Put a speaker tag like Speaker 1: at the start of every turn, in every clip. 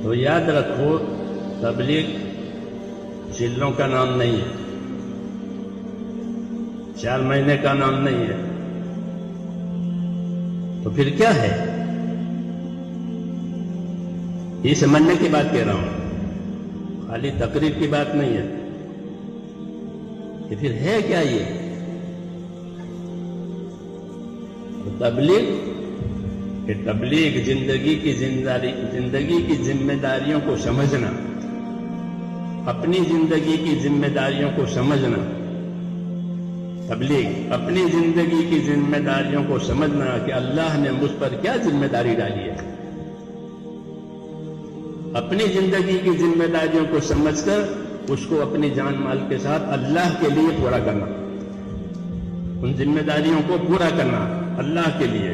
Speaker 1: تو یاد رکھو تبلیغ چلوں کا نام نہیں ہے، 4 مہینے کا نام نہیں ہے، تو پھر کیا ہے؟ یہ سمجھنے کی بات کہہ رہا ہوں، خالی تقریر کی بات نہیں ہے کہ پھر ہے کیا یہ تبلیغ؟ کہ تبلیغ زندگی کی ذمہ داریوں کو سمجھنا، اپنی زندگی کی ذمہ داریوں کو سمجھنا، تبلیغ اپنی زندگی کی ذمہ داریوں کو سمجھنا کہ اللہ نے مجھ پر کیا ذمہ داری ڈالی ہے، اپنی زندگی کی ذمہ داریوں کو سمجھ کر اس کو اپنی جان مال کے ساتھ اللہ کے لیے پورا کرنا، ان ذمہ داریوں کو پورا کرنا اللہ کے لیے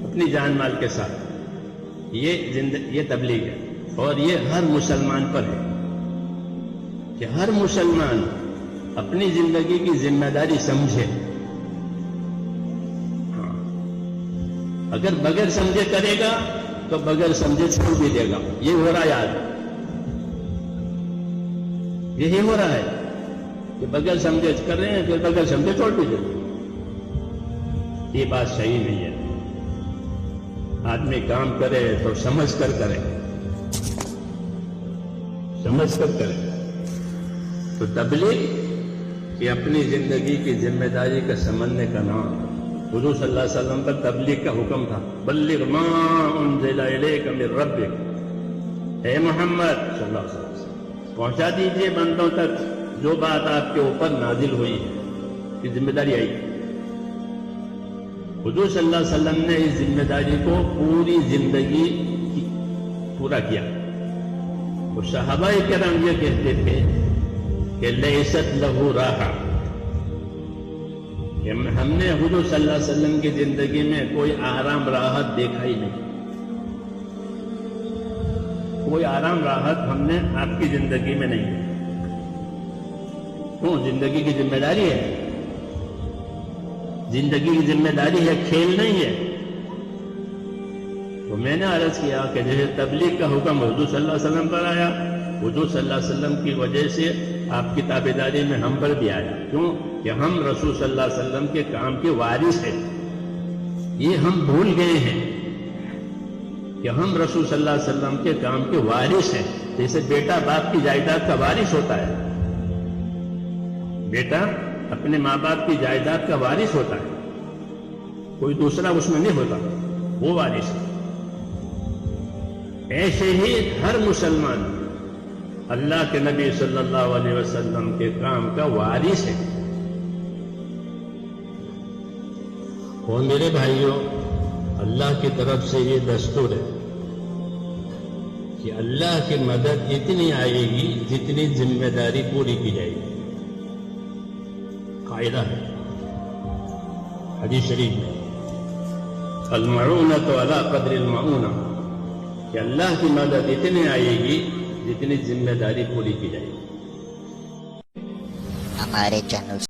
Speaker 1: اپنی جان مال کے ساتھ، یہ تبلیغ ہے۔ اور یہ ہر مسلمان پر ہے کہ ہر مسلمان اپنی زندگی کی ذمہ داری سمجھے، اگر بغیر سمجھے کرے گا تو بغیر سمجھے چھوڑ بھی دے گا۔ یہ ہو رہا ہے یاد، یہی ہو رہا ہے کہ بغیر سمجھے کر رہے ہیں، پھر بغیر سمجھے چھوڑ بھی دے گا۔ یہ بات صحیح نہیں ہے۔ آدمی کام کرے تو سمجھ کر کرے، سمجھ کر کرے۔ تو تبلیغ کہ اپنی زندگی کی ذمہ داری کا سمجھنے کا نام۔ حضور صلی اللہ علیہ وسلم پر تبلیغ کا حکم تھا، بلغ ما انزل الیک من ربک، اے محمد صلی اللہ علیہ وسلم پہنچا دیجئے بندوں تک جو بات آپ کے اوپر نازل ہوئی ہے، یہ ذمہ داری آئی۔ حضور صلی اللہ علیہ وسلم نے اس ذمہ داری کو پوری زندگی پورا کیا۔ اور صحابہ کرام یہ کہتے تھے کہ لیست لہ راحہ، کہ ہم نے حضور صلی اللہ علیہ وسلم کی زندگی میں کوئی آرام راحت دیکھا ہی نہیں، کوئی آرام راحت ہم نے آپ کی زندگی میں نہیں دیکھی۔ کیوں؟ زندگی کی ذمہ داری ہے، زندگی کی ذمہ داری ہے، کھیل نہیں ہے۔ تو میں نے عرض کیا کہ جیسے تبلیغ کا حکم حضور صلی اللہ علیہ وسلم پر آیا، حضور صلی اللہ علیہ وسلم کی وجہ سے آپ کی تابعداری میں ہم پر بھی آیا۔ کیوں؟ کہ ہم رسول صلی اللہ علیہ وسلم کے کام کے وارث ہیں۔ یہ ہم بھول گئے ہیں کہ ہم رسول صلی اللہ علیہ وسلم کے کام کے وارث ہیں۔ جیسے بیٹا باپ کی جائیداد کا وارث ہوتا ہے، بیٹا اپنے ماں باپ کی جائیداد کا وارث ہوتا ہے، کوئی دوسرا اس میں نہیں ہوتا، وہ وارث ہے۔ ایسے ہی ہر مسلمان اللہ کے نبی صلی اللہ علیہ وسلم کے کام کا وارث ہے۔ اور میرے بھائیوں، اللہ کی طرف سے یہ دستور ہے کہ اللہ کی مدد اتنی آئے گی جتنی ذمہ داری پوری کی جائے گی۔ قاعدہ ہے حدیث شریف میں، المعونۃ علی قدر المعونہ، کہ اللہ کی مدد اتنی آئے گی جتنی ذمہ داری پوری کی جائے گی۔
Speaker 2: ہمارے چینل